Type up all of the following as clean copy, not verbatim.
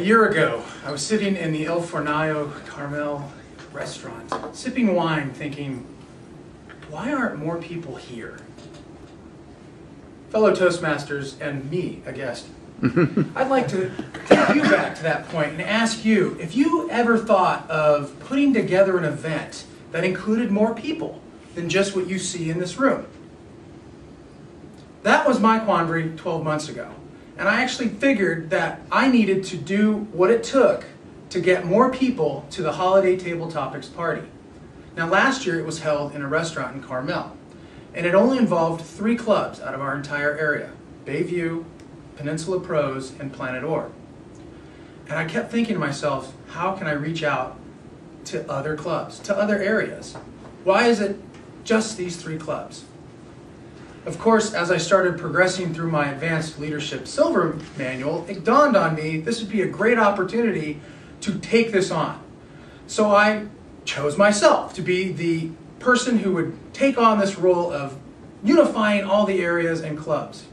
A year ago, I was sitting in the El Fornallo Carmel restaurant, sipping wine, thinking, why aren't more people here? Fellow Toastmasters and me, a guest. I'd like to take you back to that point and ask you if you ever thought of putting together an event that included more people than just what you see in this room. That was my quandary 12 months ago. And I actually figured that I needed to do what it took to get more people to the Holiday Table Topics party. Now last year it was held in a restaurant in Carmel. And it only involved 3 clubs out of our entire area: Bayview, Peninsula Pros, and Planet Orb. And I kept thinking to myself, how can I reach out to other clubs, to other areas? Why is it just these 3 clubs? Of course, as I started progressing through my Advanced Leadership Silver Manual, it dawned on me this would be a great opportunity to take this on. So I chose myself to be the person who would take on this role of unifying all the areas and clubs.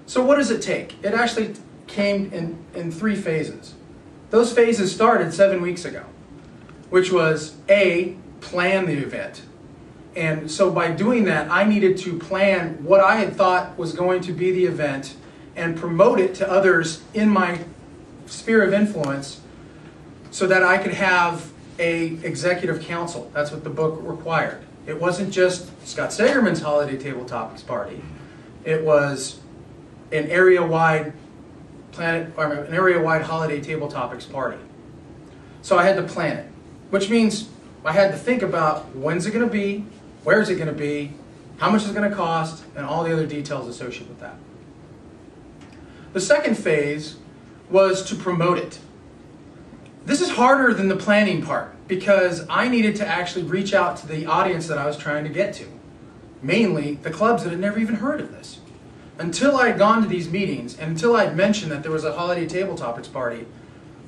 So what does it take? It actually came in 3 phases. Those phases started 7 weeks ago, which was A, plan the event. And so by doing that, I needed to plan what I had thought was going to be the event and promote it to others in my sphere of influence so that I could have an executive council. That's what the book required. It wasn't just Scott Seggerman's Holiday Table Topics party. It was an area-wide Holiday Table Topics party. So I had to plan it, which means I had to think about when's it going to be, where is it going to be, how much is it going to cost, and all the other details associated with that. The second phase was to promote it. This is harder than the planning part because I needed to actually reach out to the audience that I was trying to get to, mainly the clubs that had never even heard of this. Until I had gone to these meetings and until I had mentioned that there was a Holiday Table Topics party,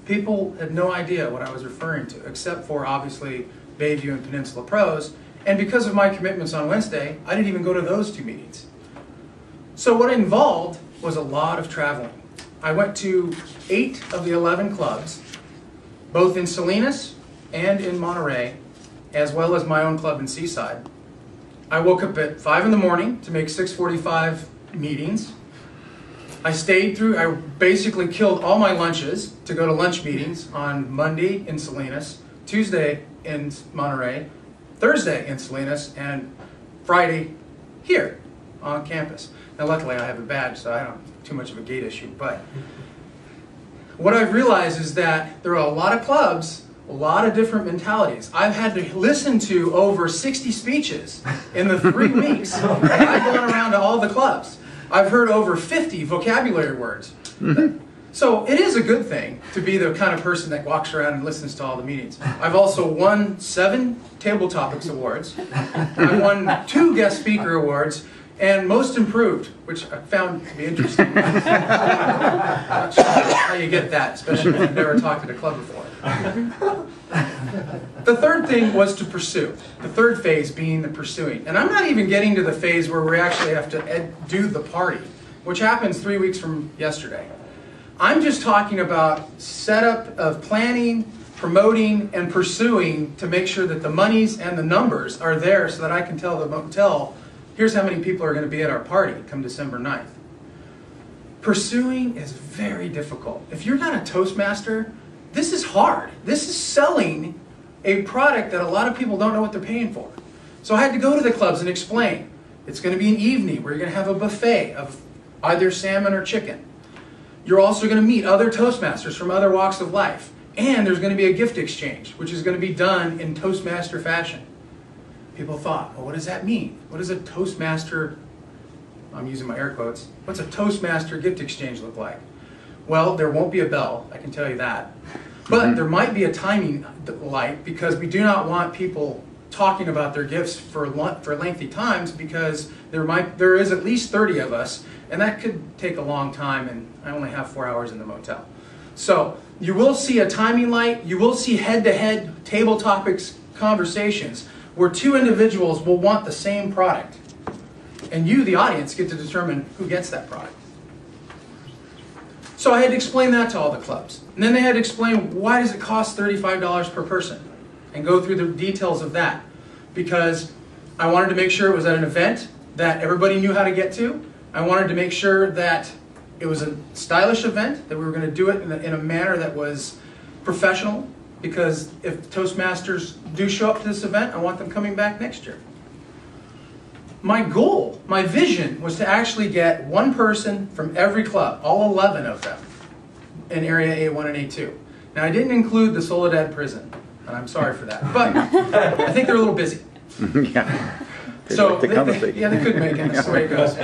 people had no idea what I was referring to, except for obviously Bayview and Peninsula Pros. And because of my commitments on Wednesday, I didn't even go to those 2 meetings. So what it involved was a lot of traveling. I went to 8 of the 11 clubs, both in Salinas and in Monterey, as well as my own club in Seaside. I woke up at 5 in the morning to make 6:45 meetings. I basically killed all my lunches to go to lunch meetings on Monday in Salinas, Tuesday in Monterey, Thursday in Salinas, and Friday here on campus. Now luckily I have a badge, so I don't have too much of a gate issue, but what I've realized is that there are a lot of clubs, a lot of different mentalities. I've had to listen to over 60 speeches in the 3 weeks that I've gone around to all the clubs. I've heard over 50 vocabulary words. So it is a good thing to be the kind of person that walks around and listens to all the meetings. I've also won 7 Table Topics Awards. I've won 2 Guest Speaker Awards, and Most Improved, which I found to be interesting. I'm not sure how you get that, especially if you've never talked at a club before. The third thing was to pursue. The third phase being the pursuing. And I'm not even getting to the phase where we actually have to do the party, which happens 3 weeks from yesterday. I'm just talking about setup of planning, promoting, and pursuing to make sure that the monies and the numbers are there so that I can tell the motel, here's how many people are going to be at our party come December 9th. Pursuing is very difficult. If you're not a Toastmaster, this is hard. This is selling a product that a lot of people don't know what they're paying for. So I had to go to the clubs and explain. It's going to be an evening where you're going to have a buffet of either salmon or chicken. You're also going to meet other Toastmasters from other walks of life. And there's going to be a gift exchange, which is going to be done in Toastmaster fashion. People thought, well, what does that mean? What does a Toastmaster, I'm using my air quotes, what's a Toastmaster gift exchange look like? Well, there won't be a bell, I can tell you that. But there might be a timing light because we do not want people talking about their gifts for lengthy times because there is at least 30 of us, and that could take a long time, and I only have 4 hours in the motel. So you will see a timing light, you will see head-to-head table topics conversations where 2 individuals will want the same product. And you, the audience, get to determine who gets that product. So I had to explain that to all the clubs. And then they had to explain, why does it cost $35 per person? And go through the details of that. Because I wanted to make sure it was at an event that everybody knew how to get to. I wanted to make sure that it was a stylish event, that we were going to do it in a manner that was professional. Because if Toastmasters do show up to this event, I want them coming back next year. My goal, my vision, was to actually get one person from every club, all 11 of them, in Area A1 and A2. Now, I didn't include the Soledad prison, and I'm sorry for that, but I think they're a little busy. Yeah. So Like yeah, they could make it. That's the way it goes.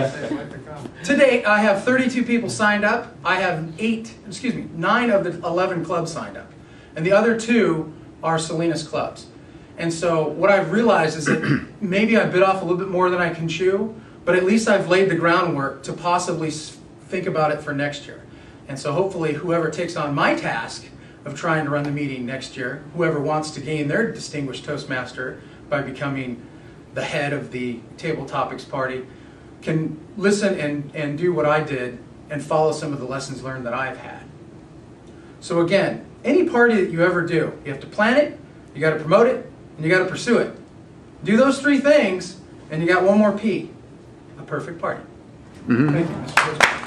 To date, I have 32 people signed up. I have 9 of the 11 clubs signed up, and the other 2 are Salinas clubs. And so what I've realized is that maybe I bit off a little bit more than I can chew, but at least I've laid the groundwork to possibly think about it for next year. And so hopefully whoever takes on my task of trying to run the meeting next year, whoever wants to gain their distinguished Toastmaster by becoming the head of the table topics party, can listen and do what I did and follow some of the lessons learned that I've had. So again, any party that you ever do, you have to plan it, you got to promote it, and you got to pursue it. Do those 3 things, and you got one more P, a perfect party. Mm-hmm. Thank you, Mr. President.